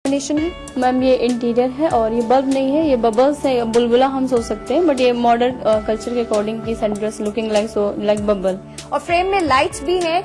Combination है? Ma'am ये interior है और ये बल्ब नहीं है, ये बबल्स है, बुलबुला हम सोच सकते हैं, बट ये मॉडर्न कल्चर के अकॉर्डिंग की सेंटर्स लुकिंग लाइक बबल। और फ्रेम में लाइट्स भी हैं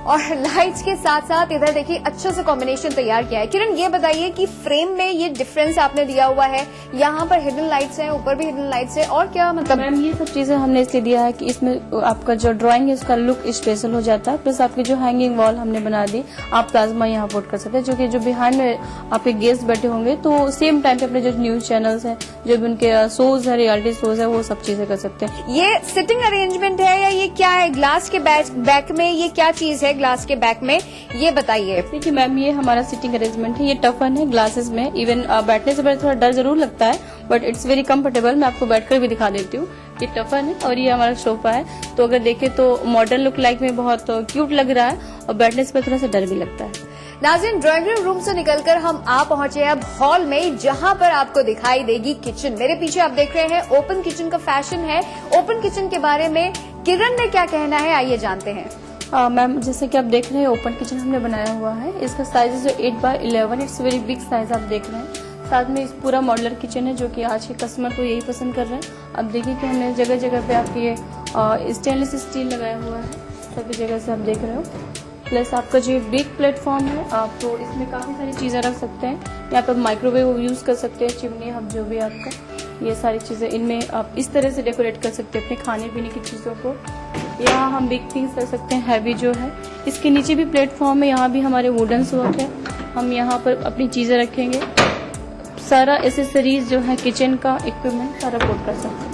और लाइट्स के साथ साथ इधर देखिए अच्छा सा कॉम्बिनेशन तैयार किया है। किरण ये बताइए कि फ्रेम में ये डिफरेंस आपने दिया हुआ है, यहाँ पर हिडन लाइट्स हैं, ऊपर भी हिडन लाइट्स है, और क्या मतलब? मैम ये सब चीजें हमने इसलिए दिया है कि इसमें आपका जो ड्राइंग है उसका लुक स्पेशल हो जाता है, प्लस आपकी जो हैंगिंग वॉल हमने बना दी, आप प्लाज्मा यहाँ पुट कर सकते हैं, जो कि जो बिहाइंड में आपके गेस्ट बैठे होंगे तो सेम टाइम पे अपने जो न्यूज चैनल्स हैं, जो भी उनके शोज है, रियलिटी शोज है, वो सब चीजें कर सकते हैं। ये सिटिंग अरेंजमेंट है या ये क्या है? ग्लास के बैक में ये क्या चीज है? ग्लास के बैक में ये बताइए। देखिए मैम ये हमारा सिटिंग अरेंजमेंट है, ये टफन है ग्लासेस में, इवन बैठने से पहले थोड़ा डर जरूर लगता है बट इट्स वेरी कंफर्टेबल। मैं आपको बैठकर भी दिखा देती हूँ। ये टफन है और ये हमारा सोफा है, तो अगर देखें तो मॉडर्न लुक लाइक में बहुत क्यूट लग रहा है और बैठने से पहले थोड़ा सा डर भी लगता है। नाज़रीन, ड्राइंग रूम से निकलकर हम आ पहुंचे अब हॉल में, जहां पर आपको दिखाई देगी किचन। मेरे पीछे आप देख रहे हैं ओपन किचन का फैशन है। ओपन किचन के बारे में किरण ने क्या कहना है, आइए जानते हैं। मैम जैसे कि आप देख रहे हैं ओपन किचन हमने बनाया हुआ है, इसका साइज जो 8x11, it's very big size आप देख रहे हैं। साथ में इस पूरा मॉडुलर किचन है जो कि आज के कस्टमर को यही पसंद कर रहे हैं। अब देखिए कि हमने जगह जगह पे आपके ये स्टेनलेस स्टील लगाया हुआ है, सभी जगह से आप देख रहे हो। प्लस आपका जो बिग प्लेटफॉर्म है, आप तो इसमें काफी सारी चीजें रख सकते हैं। यहाँ पर माइक्रोवेव यूज कर सकते हैं, चिमनी हब जो भी आपका, ये सारी चीजें इनमें आप इस तरह से डेकोरेट कर सकते हैं अपने खाने पीने की चीजों को। यहाँ हम बिग थिंग्स कर सकते हैं, हैवी जो है। इसके नीचे भी प्लेटफॉर्म है, यहाँ भी हमारे वुडन वर्क है, हम यहाँ पर अपनी चीजें रखेंगे। सारा एसेसरीज जो है किचन का इक्विपमेंट सारा पुट कर सकते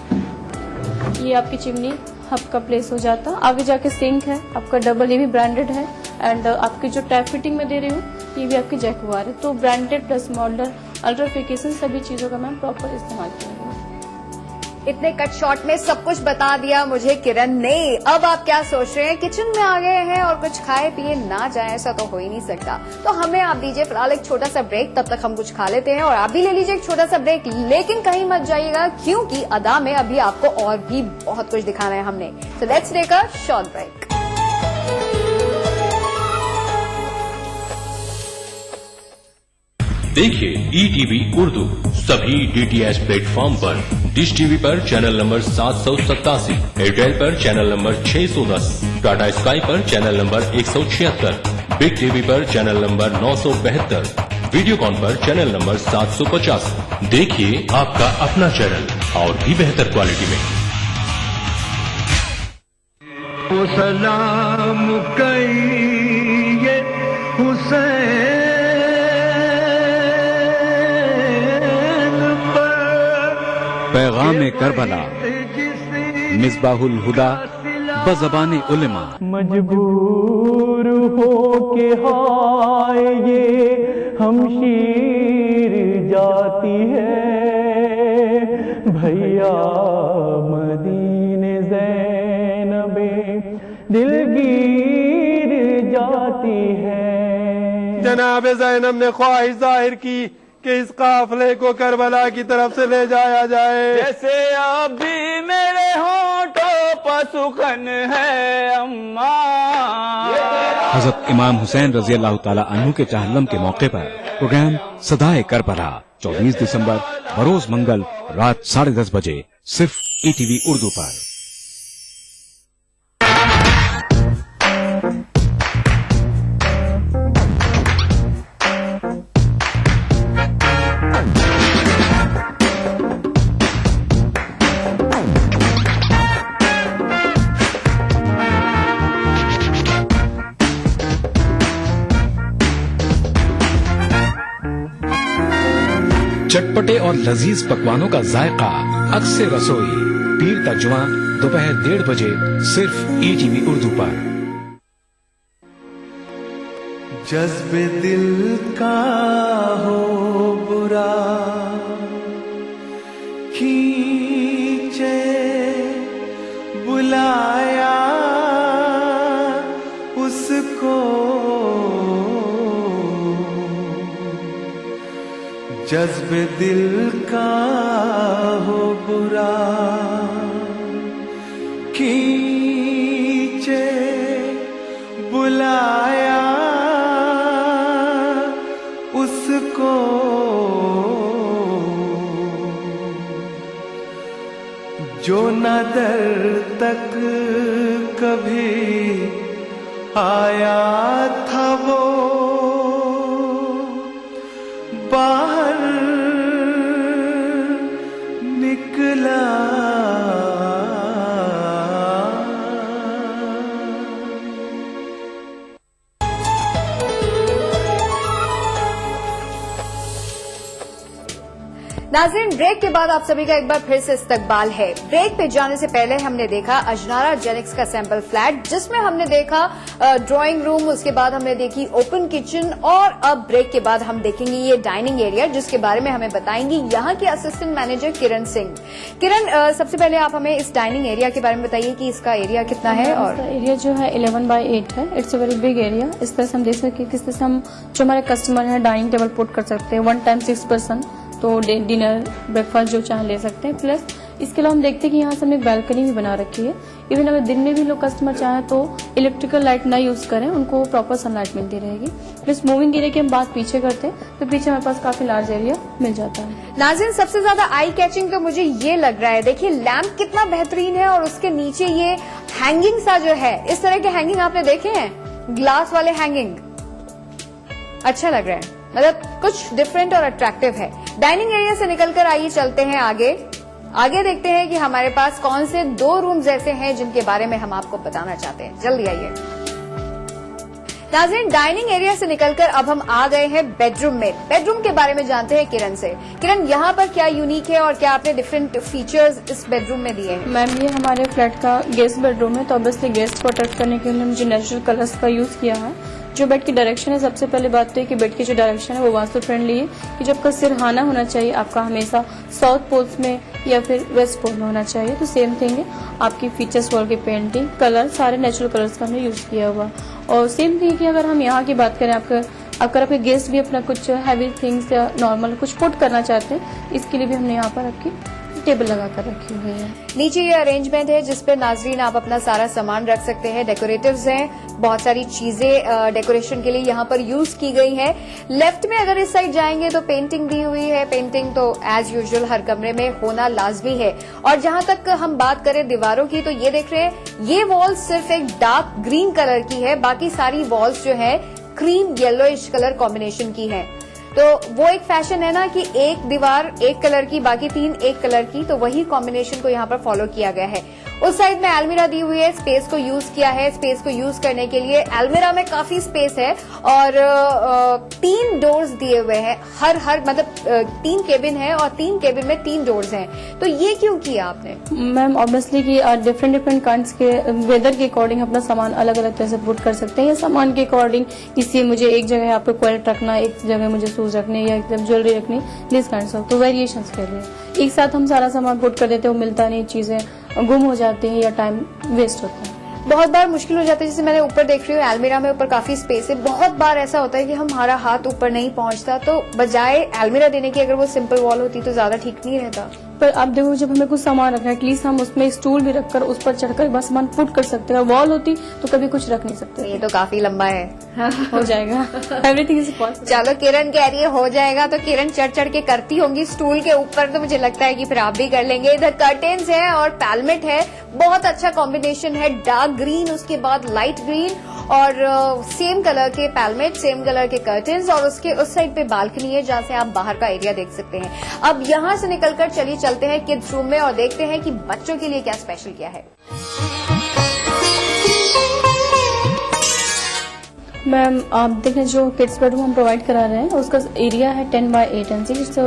हैं। ये आपकी चिमनी हब का प्लेस हो जाता। आगे जाके सिंक है आपका डबल, ये भी ब्रांडेड है। एंड आपकी जो टैप फिटिंग में दे रही हूँ ये भी आपकी जैकुआर है, तो ब्रांडेड प्लस मॉडलर अल्ट्राफिकेशन सभी चीजों का मैम प्रॉपर इस्तेमाल किया है। इतने कट शॉट में सब कुछ बता दिया मुझे किरण ने। अब आप क्या सोच रहे हैं? किचन में आ गए हैं और कुछ खाए पिए ना जाए, ऐसा तो हो ही नहीं सकता। तो हमें आप दीजिए फिलहाल एक छोटा सा ब्रेक, तब तक हम कुछ खा लेते हैं और आप भी ले लीजिए एक छोटा सा ब्रेक। लेकिन कहीं मत जाइएगा क्योंकि अदा में अभी आपको और भी बहुत कुछ दिखाना है हमने। So let's take a short break. देखिए ETV उर्दू सभी DTH प्लेटफॉर्म पर, डिश टीवी पर चैनल नंबर 787, एयरटेल पर चैनल नंबर 610, टाटा स्काई पर चैनल नंबर 176, बिग टीवी पर चैनल नंबर 972, वीडियोकॉन पर चैनल नंबर 750। देखिए आपका अपना चैनल और भी बेहतर क्वालिटी में। वो सलाम कहिए हुसैन पैगाम करबला मिसबाहुल हुदा बज़बाने उलमा। मजबूर हो के हाय ये हमशीर जाती है, भैया मदीने ज़ैनबे दिलगीर जाती है। जनाब ज़ैनब ने ख्वाहिश जाहिर की कि इस काफले को करबला की तरफ से ले जाया जाए। जैसे आप भी मेरे होठों पर सुखन है अम्मा। हजरत इमाम हुसैन रजी अल्लाह ताला अन्हु के चहल्लम के मौके पर प्रोग्राम सदाए करबला 24 दिसंबर बरोज मंगल रात 10:30 बजे सिर्फ ETV उर्दू पर। चटपटे और लजीज पकवानों का जायका अक्सर रसोई, पीर का जुमा दोपहर 1:30 बजे सिर्फ ETV उर्दू पर। जज्बे दिल का हो बुरा खींचे बुलाया उसको, जज्बे दिल का हो बुरा खींचे बुलाया उसको। उसको जो न दर तक कभी आया था वो बाहर निकला। नाज़रीन, ब्रेक के बाद आप सभी का एक बार फिर से इस्तकबाल है। ब्रेक पे जाने से पहले हमने देखा अजनारा जेनिक्स का सैंपल फ्लैट, जिसमें हमने देखा ड्राइंग रूम, उसके बाद हमने देखी ओपन किचन, और अब ब्रेक के बाद हम देखेंगे ये डाइनिंग एरिया, जिसके बारे में हमें बताएंगी यहाँ के असिस्टेंट मैनेजर किरण सिंह। किरण, सबसे पहले आप हमें इस डाइनिंग एरिया के बारे में बताइए कि इसका एरिया कितना है। और एरिया जो है 11/8 है। It's a very big area. इस तरह से हम देख सकते हैं किस तरह से हम जो हमारे कस्टमर है डाइनिंग टेबल पुट कर सकते हैं। 1 टाइम 6 पर्सन, तो डिनर ब्रेकफास्ट जो चाहे ले सकते हैं। प्लस इसके अलावा हम देखते हैं कि यहाँ से हमने बैल्कनी भी बना रखी है। इवन अगर दिन में भी लोग कस्टमर चाहे तो इलेक्ट्रिकल लाइट ना यूज करें, उनको प्रॉपर सनलाइट मिलती रहेगी। प्लस मूविंग एरिया की हम बात पीछे करते हैं तो पीछे हमारे पास काफी लार्ज एरिया मिल जाता है। नाज़रीन, सबसे ज्यादा आई कैचिंग तो मुझे ये लग रहा है, देखिए लैंप कितना बेहतरीन है, और उसके नीचे ये हैंगिंग सा जो है, इस तरह के हैंगिंग आपने देखे हैं, ग्लास वाले हैंगिंग, अच्छा लग रहा है, मतलब कुछ डिफरेंट और अट्रैक्टिव है। डाइनिंग एरिया से निकलकर आइए चलते हैं आगे देखते हैं कि हमारे पास कौन से 2 रूम्स ऐसे हैं जिनके बारे में हम आपको बताना चाहते हैं। जल्दी आइए। नाज़रीन, डाइनिंग एरिया से निकलकर अब हम आ गए हैं बेडरूम में। बेडरूम के बारे में जानते हैं किरण से। किरण, यहाँ पर क्या यूनिक है और क्या आपने डिफरेंट फीचर्स इस बेडरूम में दिए हैं? मैम, ये हमारे फ्लैट का गेस्ट बेडरूम है, तो ऑब्वियसली गेस्ट को अट्रैक्ट करने के लिए मुझे नेचुरल कलर्स का यूज किया है। जो बेड की डायरेक्शन है, सबसे पहले बात तो है कि बेड की जो डायरेक्शन है वो वास्तु फ्रेंडली है, कि जब आपका सिरहाना होना चाहिए आपका हमेशा साउथ पोल्स में या फिर वेस्ट पोल में होना चाहिए। तो सेम थिंग है, आपकी फीचर्स वॉल की पेंटिंग, कलर सारे नेचुरल कलर्स का हमने यूज किया हुआ। और सेम थिंग कि अगर हम यहाँ की बात करें, अगर आपके गेस्ट भी अपना कुछ हैवी थिंग्स या नॉर्मल कुछ पुट करना चाहते हैं, इसके लिए भी हमने यहाँ पर आपकी टेबल लगा कर रखी हुई है। नीचे ये अरेंजमेंट है जिसपे नाजरीन आप अपना सारा सामान रख सकते हैं। डेकोरेटिव्स हैं, बहुत सारी चीजें डेकोरेशन के लिए यहाँ पर यूज की गई है। लेफ्ट में अगर इस साइड जाएंगे तो पेंटिंग दी हुई है। पेंटिंग तो एज यूजुअल हर कमरे में होना लाजमी है। और जहां तक हम बात करें दीवारों की, तो ये देख रहे हैं, ये वॉल सिर्फ एक डार्क ग्रीन कलर की है, बाकी सारी वॉल्स जो है क्रीम येलोइश कलर कॉम्बिनेशन की है। तो वो एक फैशन है ना कि एक दीवार एक कलर की, बाकी 3 एक कलर की, तो वही कॉम्बिनेशन को यहाँ पर फॉलो किया गया है। उस साइड में अलमीरा दी हुई है, स्पेस को यूज किया है। स्पेस को यूज करने के लिए अलमीरा में काफी स्पेस है और 3 डोर्स दिए हुए हैं। हर मतलब 3 केबिन है और 3 केबिन में 3 डोर्स हैं। तो ये क्यों किया आपने? मैम, ऑब्वियसली कि डिफरेंट काइंड्स के वेदर के अकॉर्डिंग अपना सामान अलग अलग तरह से पुट कर सकते हैं, या सामान के अकॉर्डिंग किसी मुझे एक जगह आपको क्वालिटी रखना, एक जगह मुझे शूज रखने या एकदम ज्वेलरी रखनी, दिस काइंड्स ऑफ, तो वेरिएशन के लिए एक साथ हम सारा सामान पुट कर देते हैं, वो मिलता नहीं, चीजें गुम हो जाती हैं या टाइम वेस्ट होता है। बहुत बार मुश्किल हो जाता है। जैसे मैंने ऊपर देख रही हूँ अलमीरा में ऊपर काफी स्पेस है। बहुत बार ऐसा होता है कि हमारा हाथ ऊपर नहीं पहुंचता, तो बजाय अलमीरा देने की अगर वो सिंपल वॉल होती तो ज्यादा ठीक नहीं रहता। पर आप देखो, जब हमें कुछ सामान रखना है, एटलीस्ट हम उसमें स्टूल भी रखकर उस पर चढ़कर बस सामान पुट कर सकते हैं। वॉल होती तो कभी कुछ रख नहीं सकते। ये तो काफी लंबा है। हो जाएगा, एवरीथिंग इज पॉसिबल। चलो, किरण कह रही है हो जाएगा, तो किरण चढ़ चढ़ के करती होंगी स्टूल के ऊपर, तो मुझे लगता है कि फिर आप भी कर लेंगे। इधर कर्टेन्स है और पैलमेट है, बहुत अच्छा कॉम्बिनेशन है। डार्क ग्रीन, उसके बाद लाइट ग्रीन और सेम कलर के पैलमेट, सेम कलर के कर्टेन्स, और उसके उस साइड पे बालकनी है जहां से आप बाहर का एरिया देख सकते हैं। अब यहां से निकलकर चलिए चलते हैं किड्स रूम में और देखते हैं कि बच्चों के लिए क्या स्पेशल किया है। मैम, आप देखें, जो किड्स बेडरूम हम प्रोवाइड करा रहे हैं उसका एरिया है 10/8 इंच, तो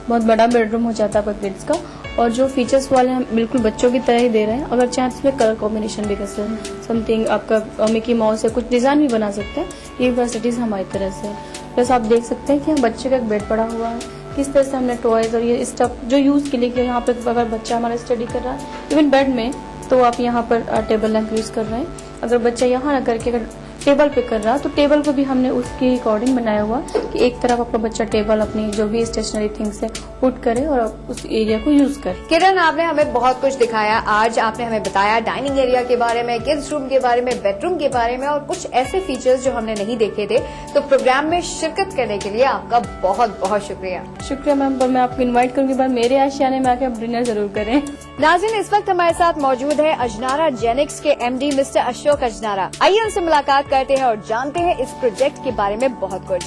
बहुत बड़ा बेडरूम हो जाता है आपका किड्स का। और जो फीचर्स वाले हम बिल्कुल बच्चों की तरह ही दे रहे हैं। अगर चाहें तो इसमें कलर कॉम्बिनेशन भी कर सकते हैं, समथिंग आपका मिकी माउस या कुछ डिजाइन भी बना सकते हैं। ये फैसिलिटीज हमारी तरह से। प्लस आप देख सकते हैं कि हम बच्चे का एक बेड पड़ा हुआ है, किस तरह से हमने टॉयज और ये स्टफ जो यूज के लिए, यहाँ पे अगर बच्चा हमारा स्टडी कर रहा है इवन बेड में, तो आप यहाँ पर टेबल लैंप यूज कर रहे हैं। अगर बच्चा यहाँ ना करके अगर टेबल पे कर रहा, तो टेबल को भी हमने उसके अकॉर्डिंग बनाया हुआ कि एक तरफ आपका बच्चा टेबल अपनी जो भी स्टेशनरी थिंग्स है पुट करे और उस एरिया को यूज करे। किरण, आपने हमें बहुत कुछ दिखाया। आज आपने हमें बताया डाइनिंग एरिया के बारे में, किड्स रूम के बारे में, बेडरूम के बारे में और कुछ ऐसे फीचर्स जो हमने नहीं देखे थे। तो प्रोग्राम में शिरकत करने के लिए आपका बहुत बहुत शुक्रिया। शुक्रिया मैम, पर मैं आपको इन्वाइट करूंगी बार मेरे आशियाने में आके आप डिनर जरूर करें। नाज़रीन, इस वक्त हमारे साथ मौजूद है अजनारा जेनिक्स के एमडी मिस्टर अशोक अजनारा। आइए उनसे मुलाकात करते हैं और जानते हैं इस प्रोजेक्ट के बारे में बहुत कुछ।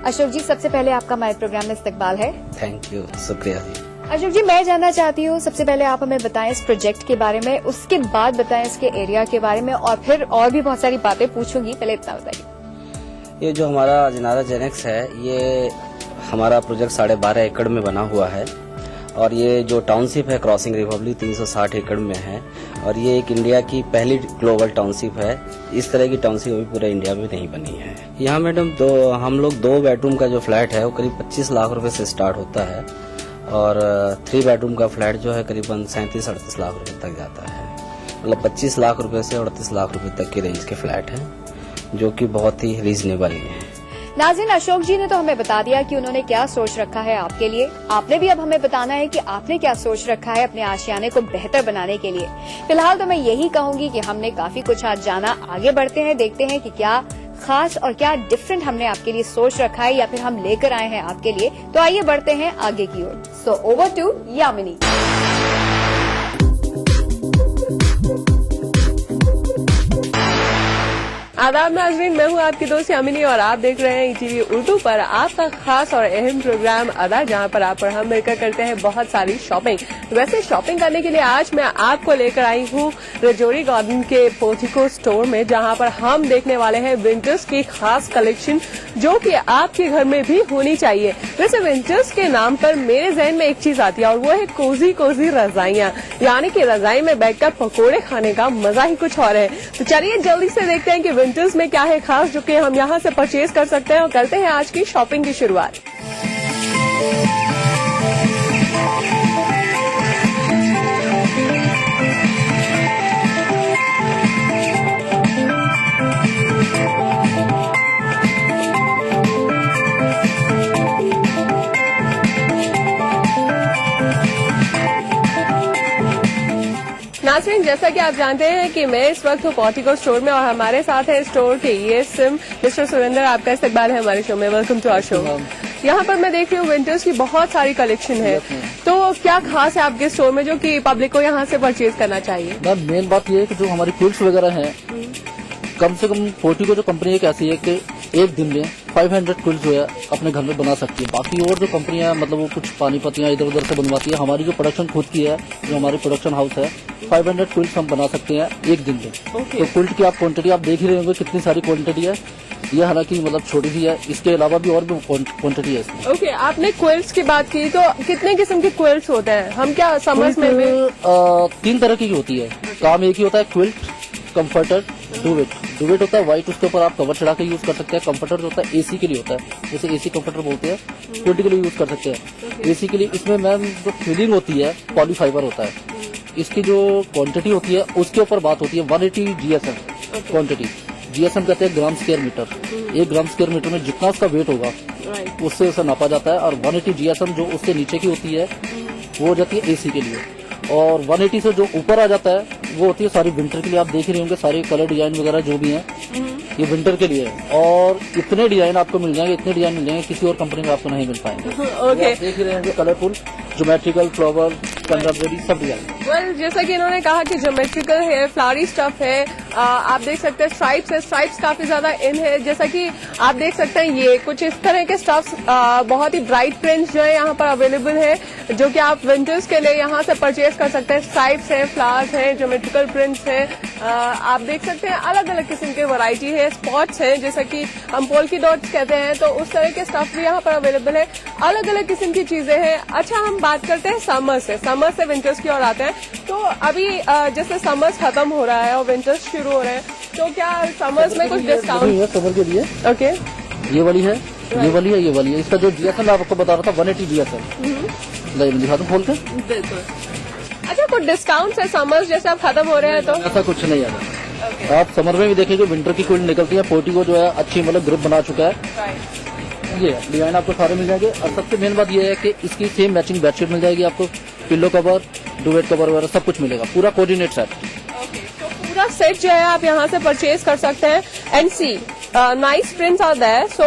अशोक जी, सबसे पहले आपका हमारे प्रोग्राम में इस्तकबाल है। थैंक यू, शुक्रिया जी। अशोक जी, मैं जानना चाहती हूँ, सबसे पहले आप हमें बताएं इस प्रोजेक्ट के बारे में, उसके बाद बताएं इसके एरिया के बारे में और फिर और भी बहुत सारी बातें पूछूंगी। पहले इतना बताइए। ये जो हमारा अजनारा जेनिक्स है, ये हमारा प्रोजेक्ट 12.5 एकड़ में बना हुआ है और ये जो टाउनशिप है क्रॉसिंग रिपब्लिक 360 एकड़ में है और ये एक इंडिया की पहली ग्लोबल टाउनशिप है। इस तरह की टाउनशिप अभी पूरे इंडिया में नहीं बनी है। यहाँ मैडम हम लोग 2 बेडरूम का जो फ्लैट है वो करीब 25 लाख रुपए से स्टार्ट होता है और 3 बेडरूम का फ्लैट जो है करीबन 37-38 लाख रुपए तक जाता है। मतलब 25 लाख रुपए से 38 लाख रुपए तक की रेंज के फ्लैट हैं, जो कि बहुत ही रीजनेबल है। नाज़रीन, अशोक जी ने तो हमें बता दिया कि उन्होंने क्या सोच रखा है आपके लिए। आपने भी अब हमें बताना है कि आपने क्या सोच रखा है अपने आशियाने को बेहतर बनाने के लिए। फिलहाल तो मैं यही कहूंगी कि हमने काफी कुछ आज जाना। आगे बढ़ते हैं, देखते हैं कि क्या खास और क्या डिफरेंट हमने आपके लिए सोच रखा है या फिर हम लेकर आए हैं आपके लिए। तो आइए बढ़ते हैं आगे की ओर। So over to Yamini. आदाब नाज़रीन, मैं हूँ आपकी दोस्त यामिनी और आप देख रहे हैं ईटीवी उर्दू पर आपका खास और अहम प्रोग्राम अदा, जहाँ पर आप और हम मिलकर करते हैं बहुत सारी शॉपिंग। वैसे शॉपिंग करने के लिए आज मैं आपको लेकर आई हूँ रजौरी गार्डन के पोर्टिको स्टोर में, जहाँ पर हम देखने वाले हैं विंटर्स की खास कलेक्शन जो कि आपके घर में भी होनी चाहिए। वैसे विंटर्स के नाम पर मेरे जहन में एक चीज आती है और वो है कोजी कोजी रजाइयाँ, यानी कि रजाई में बैठकर पकोड़े खाने का मजा ही कुछ और है। तो चलिए जल्दी से देखते हैं कि विंटर्स में क्या है खास जो कि हम यहाँ से परचेज कर सकते हैं और करते हैं आज की शॉपिंग की शुरुआत। नाज़रीन, जैसा कि आप जानते हैं कि मैं इस वक्त हूँ पोर्टिको स्टोर में और हमारे साथ है स्टोर के ईएसएम मिस्टर सुरेंद्र। आपका इस्तकबाल है हमारे शो में। Welcome to our show. यहाँ पर मैं देख रही हूँ विंटर्स की बहुत सारी कलेक्शन है, तो क्या खास है आपके स्टोर में जो कि पब्लिक को यहाँ से परचेज करना चाहिए? मैम, मेन बात ये है कि जो हमारी क्विल्ट्स वगैरह हैं, कम से कम पोर्टिको जो कंपनी एक ऐसी है कि एक दिन में 500 क्विल्ट्स जो है अपने घर में बना सकती है। बाकी और जो कंपनियां मतलब वो कुछ पानी पत्तियां इधर उधर से बनवाती है, हमारी जो प्रोडक्शन खुद की है, जो हमारी प्रोडक्शन हाउस है, 500 क्विल्ट्स हम बना सकते हैं एक दिन में। तो क्विल्ट की आप क्वांटिटी आप देख ही रहे होंगे कितनी सारी क्वांटिटी है। ये हालांकि मतलब छोटी सी है, इसके अलावा भी और भी क्वांटिटी है इसमें। ओके, आपने क्विल्ट्स की बात की, तो कितने किस्म के क्विल्ट्स होते हैं? हम क्या समर्स में 3 तरह की होती है। काम एक ही होता है, क्विल्ट, कंफर्टर, डुवेट। डुवेट होता है व्हाइट, उसके ऊपर आप कवर चढ़ा के यूज कर सकते हैं। कंफर्टर जो होता है एसी के लिए होता है, जैसे एसी कंफर्टर बोलते हैं, क्विल्ट के लिए यूज कर सकते हैं। एसी के लिए इसमें मैम जो फिलिंग होती है पॉलीफाइबर होता है। इसकी जो क्वांटिटी होती है उसके ऊपर बात होती है 180 जीएसएम क्वांटिटी। जीएसएम कहते हैं ग्राम स्क्वायर मीटर। 1 ग्राम स्क्वायर मीटर में जितना उसका वेट होगा उससे उसे नापा जाता है। और 180 जीएसएम जो उससे नीचे की होती है वो हो जाती है एसी के लिए। और 180 से जो ऊपर आ जाता है वो होती है सारी विंटर के लिए। आप देख रहे होंगे सारे कलर डिजाइन वगैरह जो भी हैं ये विंटर के लिए है। और इतने डिजाइन आपको मिल जाएंगे, इतने डिजाइन मिल जाएंगे, किसी और कंपनी में आपको नहीं मिल पाएंगे। ओके, देख रहे होंगे कलरफुल, ज्योमेट्रिकल, फ्लावर, कंट्राबेरी सब डिजाइन। वेल, जैसा कि इन्होंने कहा कि ज्योमेट्रिकल है, फ्लावरी स्टफ है, आप देख सकते हैं स्ट्राइप्स है। स्ट्राइप्स काफी ज्यादा इन है। जैसा कि आप देख सकते हैं ये कुछ इस तरह के स्टफ्स, बहुत ही ब्राइट प्रिंट्स जो है यहाँ पर अवेलेबल है, जो कि आप विंटर्स के लिए यहाँ से परचेज कर सकते हैं। स्ट्राइप्स है, फ्लावर्स है, ज्योमेट्रिकल प्रिंट्स है, आप देख सकते हैं अलग अलग किस्म की वैरायटी है। स्पॉट्स है, जैसा कि हम पोल्की डॉट्स कहते हैं, तो उस तरह के स्टफ भी यहाँ पर अवेलेबल है। अलग अलग किस्म की चीजें हैं। अच्छा, हम बात करते हैं समर से विंटर्स की ओर आते हैं। तो अभी जैसे समर्स खत्म हो रहा है और विंटर्स शुरू हो रहे हैं, तो क्या समर्स में कुछ डिस्काउंट? समर के लिए ओके, ये वाली है, ये वाली है, ये वाली है। इसका जो जीएसएम आपको बता रहा था 180 जीएसएम दिखा दूं खोल के। अच्छा, कुछ डिस्काउंट है समर्स जैसे अब खत्म हो रहे हैं तो? ऐसा कुछ नहीं है। आप समर में भी देखेंगे विंटर की क्विल्ट निकलती है, पोर्टिको जो है अच्छी मतलब ग्रिप बना चुका है। ये डिजाइन आपको सारे मिल जाएंगे और सबसे मेन बात ये है कि इसकी सेम मैचिंग बेडशीट मिल जाएगी आपको, पिलो कवर, डुवेट कवर वगैरह सब कुछ मिलेगा, पूरा कोऑर्डिनेट सेट। तो पूरा सेट जो है आप यहाँ से परचेज कर सकते हैं। And see nice prints are there, so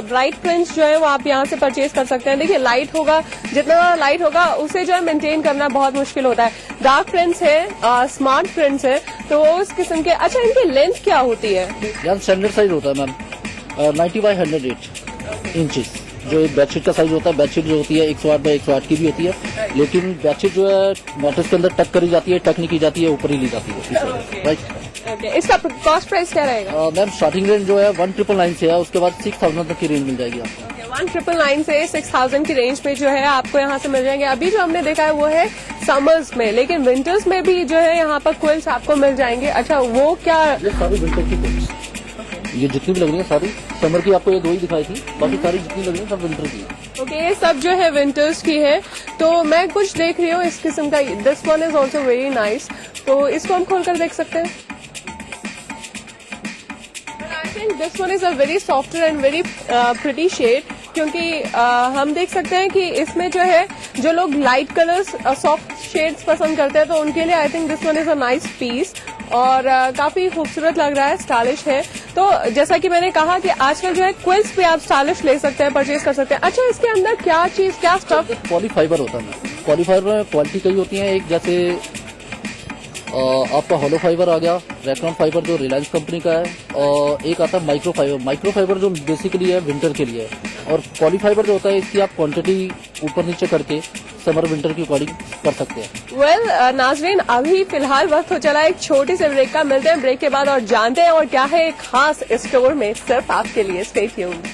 bright prints जो है वो आप यहाँ से परचेज कर सकते हैं। देखिए लाइट होगा, जितना लाइट होगा उसे जो है मेंटेन करना बहुत मुश्किल होता है। डार्क प्रिंट्स है, स्मार्ट प्रिंट्स है, तो उस किस्म के। अच्छा, इनकी लेंथ क्या होती है? यार स्टैंडर्ड साइज होता है मैम 90 बाई 108 इंचेस, जो एक बेडशीट का साइज होता है। बेडशीट जो होती है 108 बाई 108 की भी होती है, लेकिन बेडशीट जो है मैट्रेस के अंदर टक करी जाती है, टक नहीं की जाती है, ऊपर ही ली जाती है। राइट, इसका कॉस्ट प्राइस क्या रहेगा? मैम स्टार्टिंग रेंज जो है 1999 से है, उसके बाद 6000 तक की रेंज मिल जाएगी आपको। 1999 से 6000 की रेंज में जो है आपको यहाँ से मिल जाएंगे। अभी जो हमने देखा है वो है समर्स में, लेकिन विंटर्स में भी जो है यहाँ पर क्विल्ट्स आपको मिल जाएंगे। अच्छा, वो क्या? ये सारी विंटर की क्विल्ट्स, ये जितनी भी लग रही है सारी समर की, आपको ये 2 ही दिखाई थी, बाकी सारी जितनी लग रही है सब विंटर की है। ओके, ये सब जो है विंटर्स की है। तो मैं कुछ देख रही हूँ इस किस्म का, this one is also very nice, तो इसको हम खोलकर देख सकते हैं। I think this one is a very softer and very pretty shade, क्योंकि हम देख सकते हैं कि इसमें जो है जो लोग लाइट कलर्स, सॉफ्ट शेड्स पसंद करते हैं, तो उनके लिए I think this one is a nice piece और काफी खूबसूरत लग रहा है, स्टाइलिश है। तो जैसा कि मैंने कहा कि आजकल जो है क्विल्ट्स भी आप स्टाइलिश ले सकते हैं, परचेज कर सकते हैं। अच्छा, इसके अंदर क्या चीज, क्या स्टफ? पॉलीफाइबर होता है। पॉलीफाइबर में क्वालिटी कई होती है, एक जैसे आपका होलो फाइबर आ गया, रेक्लॉन फाइबर जो रिलायंस कंपनी का है, और एक आता है माइक्रो फाइबर। माइक्रो फाइबर जो बेसिकली है विंटर के लिए है, और पॉलीफाइबर जो होता है इसकी आप क्वांटिटी ऊपर नीचे करके समर विंटर की अकॉर्डिंग कर सकते हैं। वेल नाजरीन, अभी फिलहाल वक्त हो चला एक छोटी से ब्रेक का। मिलते हैं ब्रेक के बाद और जानते हैं और क्या है एक खास स्टोर में सिर्फ आपके लिए। Stay tuned.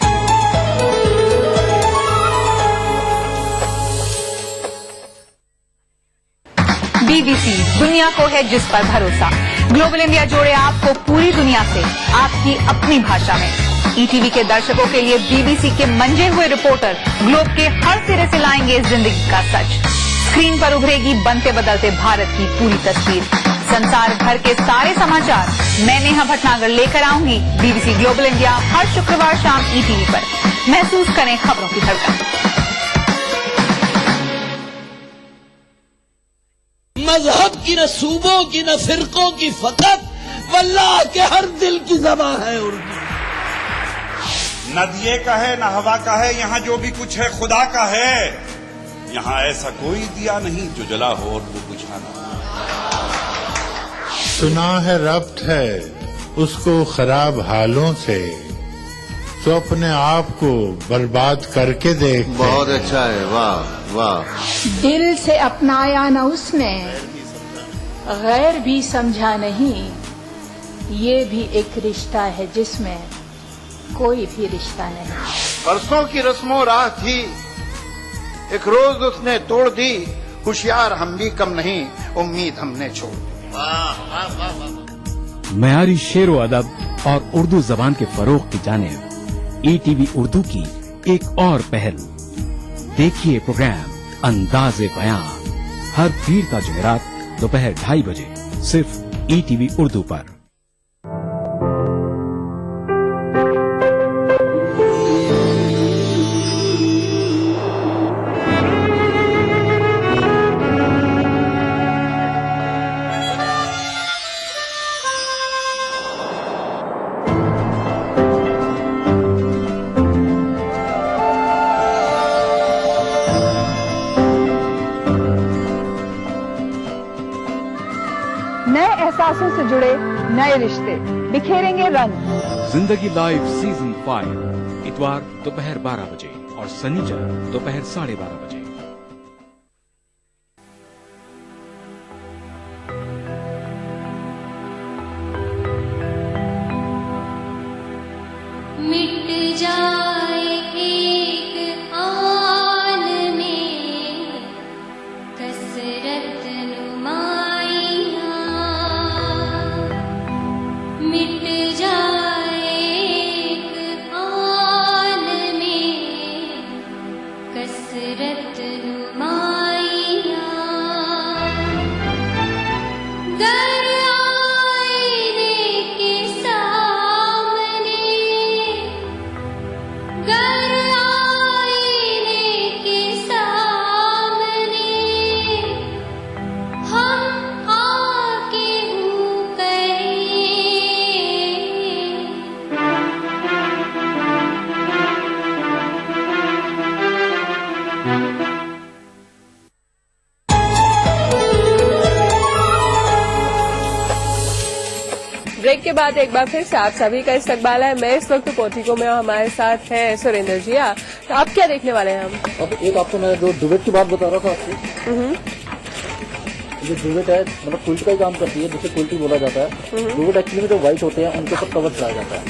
BBC दुनिया को है जिस पर भरोसा। ग्लोबल इंडिया जोड़े आपको पूरी दुनिया से आपकी अपनी भाषा में। ETV के दर्शकों के लिए BBC के मंजे हुए रिपोर्टर ग्लोब के हर सिरे से लाएंगे जिंदगी का सच। स्क्रीन पर उभरेगी बनते बदलते भारत की पूरी तस्वीर। संसार भर के सारे समाचार मैं नेहा भटनागर लेकर आऊंगी BBC ग्लोबल इंडिया हर शुक्रवार शाम ETV पर। महसूस करें खबरों की धड़कन। मजहब की न सूबों की न फिरकों की फकत वल्लाह के हर दिल की ज़बां है उर्दू। न दिए का है न हवा का है, यहाँ जो भी कुछ है खुदा का है। यहाँ ऐसा कोई दिया नहीं जो जला हो और वो बुझा ना। सुना है रब्त है उसको खराब हालों से, तो अपने आप को बर्बाद करके देख। बहुत अच्छा है, वाह वाह। दिल से अपनाया न उसने, गैर भी समझा नहीं, ये भी एक रिश्ता है जिसमें कोई भी रिश्ता नहीं। परसों की रस्मों राह थी, एक रोज उसने तोड़ दी, होशियार हम भी कम नहीं, उम्मीद हमने छोड़ दी। वाह वाह वाह वाह। मयारी शेरो अदब और उर्दू जबान के फरोग की जानिब ETV उर्दू की एक और पहल। देखिए प्रोग्राम अंदाज़े बयां हर पीर का जुमेरात दोपहर 2:30 बजे सिर्फ ETV उर्दू पर। नए एहसासों से जुड़े नए रिश्ते बिखेरेंगे रंग। जिंदगी लाइव सीजन 5 इतवार दोपहर 12 बजे और शनिचर दोपहर 12:30 बजे। मिट जाए एक आन में कसरत नुमाइयां, मिट जाए एक आन में कसरत नुमाइयां, दर आईने ब्रेक के बाद एक बार फिर से आप सभी का इस्तकबाल है। मैं इस वक्त पोर्टिको में, हमारे साथ है सुरेंद्र जी। आप क्या देखने वाले हैं? हम अब एक आपको मैं जो डुवेट की बात बता रहा था आपको, जो डुवेट है मतलब क्विल्ट का ही काम करती है, जिसे क्विल्ट बोला जाता है। डुवेट एक्चुअली में जो व्हाइट होते हैं उनके ऊपर कवर चढ़ाया जाता है।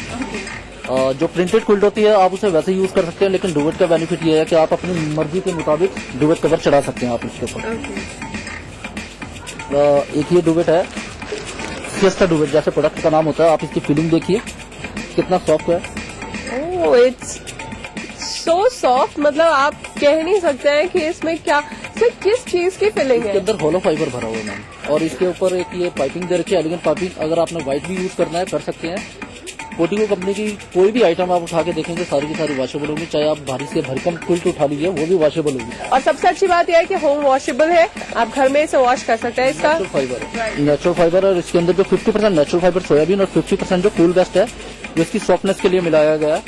जो प्रिंटेड क्विल्ट होती है आप उसे वैसे यूज कर सकते हैं, लेकिन डुवेट का बेनिफिट ये है कि आप अपनी मर्जी के मुताबिक डुवेट कवर चढ़ा सकते हैं आप इसके ऊपर। एक ये डुवेट है फिएस्टा डुवेट, जैसे प्रोडक्ट का नाम होता है। आप इसकी फीलिंग देखिए कितना सॉफ्ट है। ओह, इट्स सो सॉफ्ट, मतलब आप कह नहीं सकते हैं कि इसमें क्या, इसमें किस चीज की फीलिंग है। इसके अंदर होलो फाइबर भरा हुआ है मैम, और इसके ऊपर एक ये पाइपिंग दे रखी है, एलिगेंट पाइपिंग। अगर आपने व्हाइट भी यूज करना है कर सकते हैं। पोर्टिको कंपनी की कोई भी आइटम आप उठा के देखेंगे सारी की सारी वॉशेबल होगी, चाहे आप भारी से भरकम क्विल्ट उठा लीजिए वो भी वॉशेबल होगी। और सबसे अच्छी बात यह है कि होम वॉशेबल है, आप घर में इसे वॉश कर सकते हैं। इसका नेचुरल फाइबर और इसके अंदर जो 50% नेचुरल फाइबर सोयाबीन और 50% जो कूल वेस्ट है जो इसकी सॉफ्टनेस के लिए मिलाया गया है,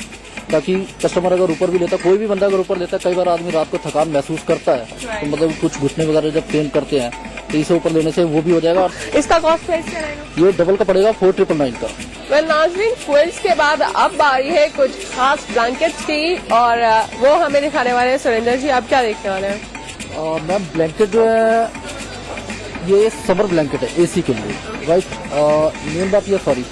ताकि कस्टमर अगर ऊपर भी लेता, कोई भी बंदा अगर ऊपर लेता है, कई बार आदमी रात को थकान महसूस करता है, तो मतलब कुछ घुटने वगैरह जब पेन करते हैं तो इसे ऊपर लेने से वो भी हो जाएगा। और इसका कॉस्ट प्राइस क्या रहेगा? ये डबल का पड़ेगा 4999 का। वेल नाज़रीन, क्विल्ट्स के बाद अब बारी है कुछ खास ब्लैंकेट्स की, और वो हमें दिखाने वाले हैं सुरेंद्र जी। आप क्या देखने वाले हैं? मैम ब्लैंकेट जो है ये समर ब्लैंकेट है एसी के लिए, राइट। मेन बात ये, सॉरी,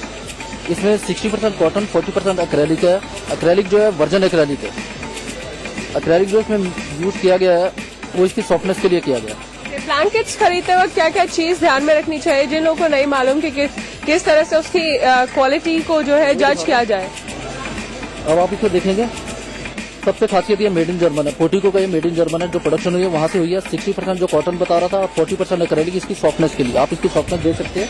इसमें 60% कॉटन 40% एक्रेलिक है। एक्रेलिक जो है वर्जन एक्रेलिक है। एक्रेलिक जो इसमें यूज किया गया है वो इसकी सॉफ्टनेस के लिए किया गया है। ब्लैंकेट्स खरीदते वक्त क्या क्या चीज ध्यान में रखनी चाहिए जिन लोगों को नहीं मालूम कि किस तरह से उसकी क्वालिटी को जो है जज किया जाए? अब आप इसको देखेंगे, सबसे खासियत ये मेड इन जर्मन है। पोर्टिको का ये मेड इन जर्मन है, जो प्रोडक्शन हुई है वहां से हुई है। 60% जो कॉटन बता रहा था और 40% एक्रेलिक इसकी सॉफ्टनेस के लिए, आप इसकी सॉफ्टनेस देख सकते हैं।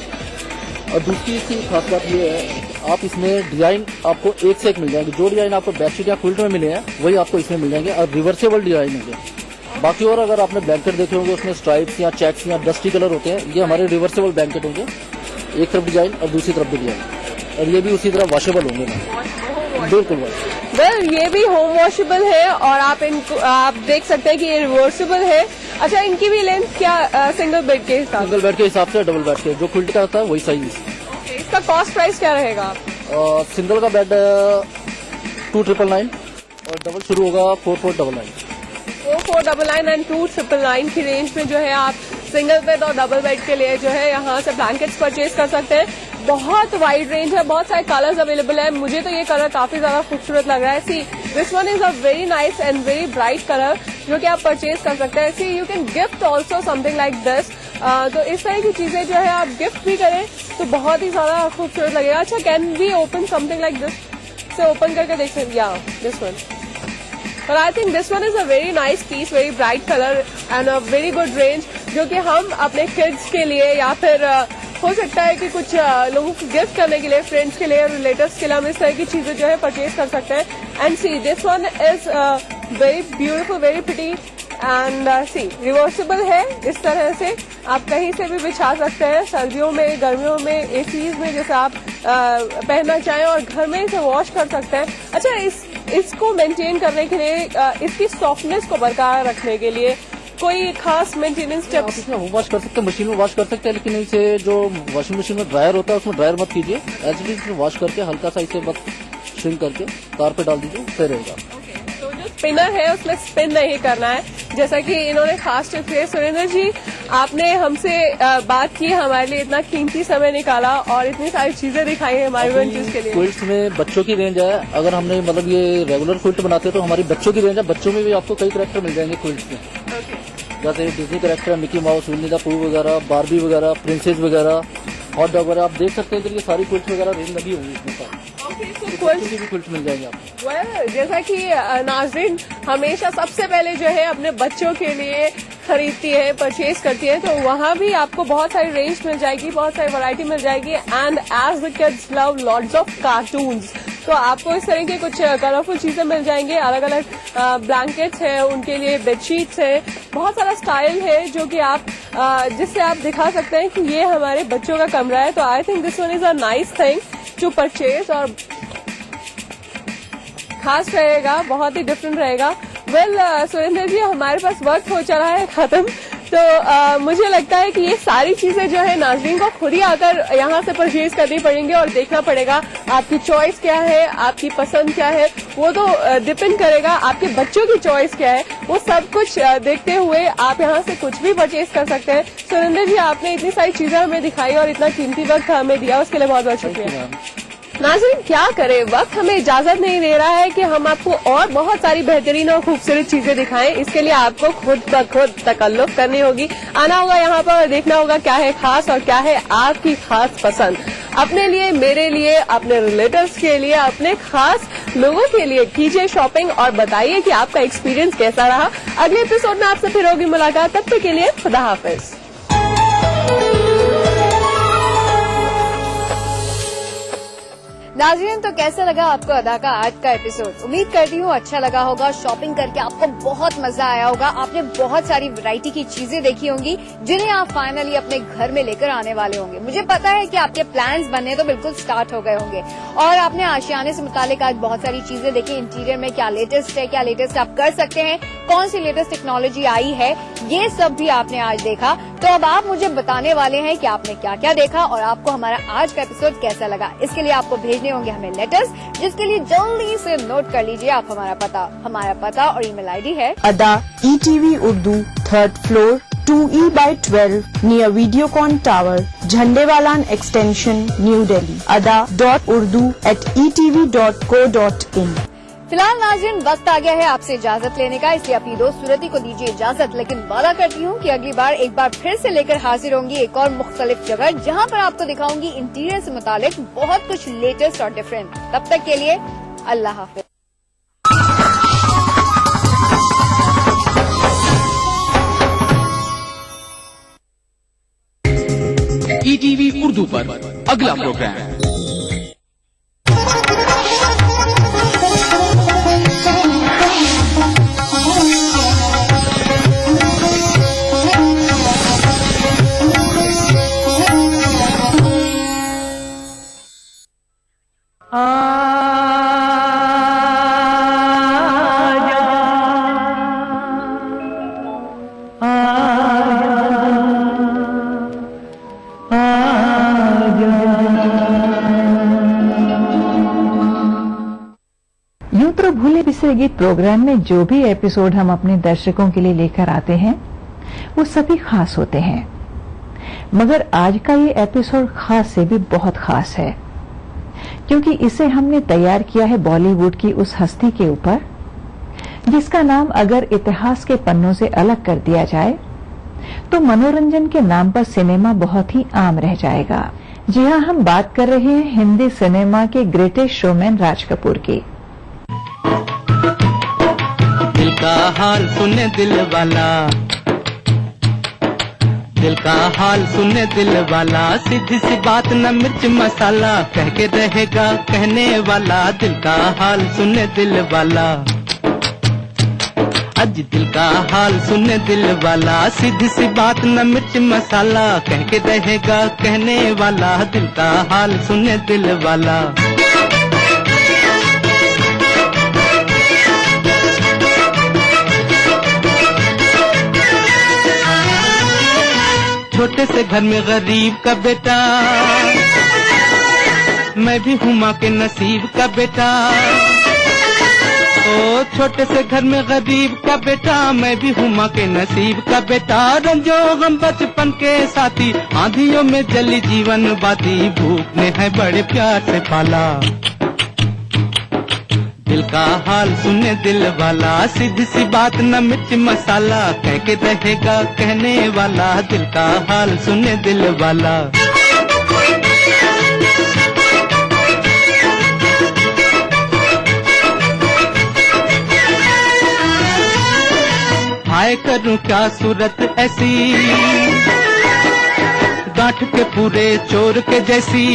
और दूसरी इसकी खास बात ये है, आप इसमें डिजाइन आपको एक से एक मिल जाएंगे। जो डिजाइन आपको बेडशीट या क्विल्ट में मिले हैं वही आपको इसमें मिल जाएंगे, और रिवर्सेबल डिजाइन होंगे। बाकी और अगर आपने ब्लैंकेट देखे होंगे उसमें स्ट्राइप्स या चेक्स या डस्टी कलर होते हैं, ये हमारे रिवर्सेबल ब्लैंकेट होंगे। एक तरफ डिजाइन और दूसरी तरफ भी डिजाइन, और ये भी उसी तरह वॉशेबल होंगे। बिल्कुल वेल ये भी होम वॉशेबल है, और आप देख सकते हैं कि ये रिवर्सिबल है। अच्छा, इनकी भी लेंथ क्या सिंगल बेड के हिसाब? सिंगल बेड के हिसाब से, डबल बेड के जो क्विल्ट का होता है वही साइज। इसका कॉस्ट प्राइस क्या रहेगा? सिंगल का बेड 2999 और डबल शुरू होगा 4499। 4499 एंड 2999 की रेंज में जो है आप सिंगल बेड और डबल बेड के लिए जो है यहाँ से ब्लैंकेट्स परचेज कर सकते हैं। बहुत वाइड रेंज है, बहुत सारे कलर्स अवेलेबल है। मुझे तो ये कलर काफी ज्यादा खूबसूरत लग रहा है। See this one is a very nice and very bright colour जो कि आप परचेज कर सकते हैं। See you can gift also something like this. तो इस तरह की चीजें जो है आप गिफ्ट भी करें तो बहुत ही ज्यादा खूबसूरत लगेगा। अच्छा, can we open something like this? से ओपन करके देख सकते, या this one. But I think this one is a very nice piece, very bright color and a very good range, जो कि हम अपने किड्स के लिए या फिर हो सकता है कि कुछ लोगों को गिफ्ट करने के लिए, फ्रेंड्स के लिए, रिलेटिव्स के लिए हम इस तरह की चीजें जो है परचेज कर सकते हैं। And see this one is very beautiful, very pretty and see reversible है। इस तरह से आप कहीं से भी बिछा सकते हैं, सर्दियों में, गर्मियों में, एसीज में, जैसे आप पहनना चाहें, और घर में इसे वॉश कर सकते हैं। अच्छा, इसको मेंटेन करने के लिए, इसकी सॉफ्टनेस को बरकरार रखने के लिए कोई खास मेंटेनेंस टिप्स? इसमें होम वॉश कर सकते हैं, मशीन में वॉश कर सकते हैं, लेकिन इसे जो वॉशिंग मशीन में ड्रायर होता है उसमें ड्रायर मत कीजिए। एज इट इज वॉश करके हल्का सा इसे बस श्रिंक करके तार पे डाल दीजिए, सही रहेगा। तो जो स्पिनर है उसमें स्पिन नहीं करना है, जैसा कि इन्होंने खास टिप्स दिए। सुरेंद्र जी, आपने हमसे बात की, हमारे लिए इतना कीमती समय निकाला और इतनी सारी चीजें दिखाई है हमारे वेंचर्स के लिए। क्विल्ट्स में बच्चों की रेंज है। अगर हमने मतलब ये रेगुलर क्विल्ट बनाते हैं तो हमारी बच्चों की रेंज है। बच्चों में भी आपको कई कैरेक्टर मिल जाएंगे क्विल्ट्स में, जैसे Disney character, Mickey Mouse, Winnie the Pooh वगैरह, बार्बी वगैरह, प्रिंसेस वगैरह, हॉट डॉग वगैरह। आप देख सकते हैं कि ये सारी क्विल्ट्स वगैरह रेंज लगी होंगी इसमें सारी। भी क्विल्ट्स मिल जाएंगे आपको। जैसा कि नाज़रीन हमेशा सबसे पहले जो है अपने बच्चों के लिए खरीदती है, परचेज करती है, तो वहाँ भी आपको बहुत सारी रेंज मिल जाएगी, बहुत सारी वैरायटी मिल जाएगी। And as the kids love lots of cartoons, तो आपको इस तरह के कुछ कलरफुल चीजें मिल जाएंगे। अलग अलग ब्लैंकेट्स हैं, उनके लिए बेडशीट्स हैं, बहुत सारा स्टाइल है जो कि आप जिससे आप दिखा सकते हैं कि ये हमारे बच्चों का कमरा है। तो I think this one is a nice thing to purchase, और खास रहेगा, बहुत ही डिफरेंट रहेगा। वेल सुरेंद्र जी, हमारे पास वक्त हो चला है खत्म, तो मुझे लगता है कि ये सारी चीजें जो है नाज़रीन को खुद ही आकर यहाँ से परचेज करनी पड़ेंगी और देखना पड़ेगा आपकी चॉइस क्या है, आपकी पसंद क्या है, वो तो डिपेंड करेगा आपके बच्चों की चॉइस क्या है। वो सब कुछ देखते हुए आप यहाँ से कुछ भी परचेज कर सकते हैं। सुरेंद्र जी, आपने इतनी सारी चीजें हमें दिखाई और इतना कीमती वक्त हमें दिया, उसके लिए बहुत बहुत शुक्रिया। नाज़रीन, क्या करें, वक्त हमें इजाजत नहीं दे रहा है कि हम आपको और बहुत सारी बेहतरीन और खूबसूरत चीजें दिखाएं। इसके लिए आपको खुद ब खुद तकल्लुफ करनी होगी, आना होगा यहाँ पर और देखना होगा क्या है खास और क्या है आपकी खास पसंद। अपने लिए, मेरे लिए, अपने रिलेटिव्स के लिए, अपने खास लोगों के लिए कीजिए शॉपिंग और बताइए कि आपका एक्सपीरियंस कैसा रहा। अगले एपिसोड में आपसे फिर होगी मुलाकात, तब तक के लिए खुदा हाफिज। नाज़रीन, तो कैसा लगा आपको अदा का आज का एपिसोड? उम्मीद करती हूँ अच्छा लगा होगा। शॉपिंग करके आपको बहुत मजा आया होगा। आपने बहुत सारी वैरायटी की चीजें देखी होंगी जिन्हें आप फाइनली अपने घर में लेकर आने वाले होंगे। मुझे पता है कि आपके प्लान्स बनने तो बिल्कुल स्टार्ट हो गए होंगे और आपने आशियाने से मुतालिक आज बहुत सारी चीजें देखी। इंटीरियर में क्या लेटेस्ट है, क्या लेटेस्ट आप कर सकते हैं, कौन सी लेटेस्ट टेक्नोलॉजी आई है, ये सब भी आपने आज देखा। तो अब आप मुझे बताने वाले हैं कि आपने क्या क्या देखा और आपको हमारा आज का एपिसोड कैसा लगा। इसके लिए आपको भेजने होंगे हमें लेटर्स, जिसके लिए जल्दी से नोट कर लीजिए आप हमारा पता और ईमेल आईडी है अदा ETV Urdu 3rd floor 2E/12 near Videocon tower, Jhandewalan extension, new Delhi. ada.urdu@etv.co.in। फिलहाल नाज़रीन, वक्त आ गया है आपसे इजाजत लेने का, इसलिए अपनी दोस्त सूरती को दीजिए इजाजत। लेकिन वादा करती हूँ कि अगली बार एक बार फिर से लेकर हाजिर होंगी एक और मुख्तलिफ जगह, जहाँ पर आपको दिखाऊंगी इंटीरियर से मुतालिक बहुत कुछ लेटेस्ट और डिफरेंट। तब तक के लिए अल्लाह हाफिज। ETV उर्दू पर अगला प्रोग्राम यूं तो भूले बिसरे गीत प्रोग्राम में जो भी एपिसोड हम अपने दर्शकों के लिए लेकर आते हैं वो सभी खास होते हैं, मगर आज का ये एपिसोड खास से भी बहुत खास है, क्योंकि इसे हमने तैयार किया है बॉलीवुड की उस हस्ती के ऊपर जिसका नाम अगर इतिहास के पन्नों से अलग कर दिया जाए तो मनोरंजन के नाम पर सिनेमा बहुत ही आम रह जाएगा। जी हाँ, हम बात कर रहे हैं हिंदी सिनेमा के ग्रेटेस्ट शोमैन राज कपूर की। दिल का हाल सुने दिल वाला, दिल का हाल सुने दिल वाला, सीधी सी बात न मिर्च मसाला, कह के रहेगा कहने वाला, दिल का हाल सुने दिल वाला। आज दिल का हाल सुने दिल वाला, सीधी सी बात न मिर्च मसाला, कह के रहेगा कहने वाला, दिल का हाल सुने दिल वाला। छोटे से घर में गरीब का बेटा, मैं भी हूँ माँ के नसीब का बेटा। ओ छोटे से घर में गरीब का बेटा, मैं भी हूँ माँ के नसीब का बेटा। रंजो हम बचपन के साथी, आंधियों में जली जीवन बाती, भूख ने है बड़े प्यार से पाला। दिल का हाल सुने दिल वाला, सीधी सी बात न मिर्च मसाला, कह के रहेगा कहने वाला, दिल का हाल सुने दिल वाला। हाय करूं क्या सूरत ऐसी, गांठ के पूरे चोर के जैसी।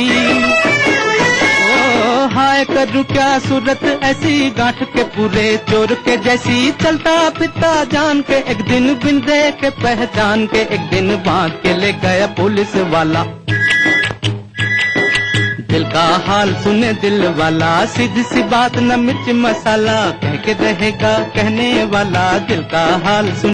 हाय करूं क्या सूरत ऐसी, गांठ के पूरे चोर के जैसी। चलता फिरता जान के एक दिन बिन देखे पहचान के, एक दिन बांध के ले गया पुलिस वाला। दिल का हाल सुने दिल वाला, सीधी सी बात न मिर्च मसाला, कह के रहेगा कहने वाला, दिल का हाल सुने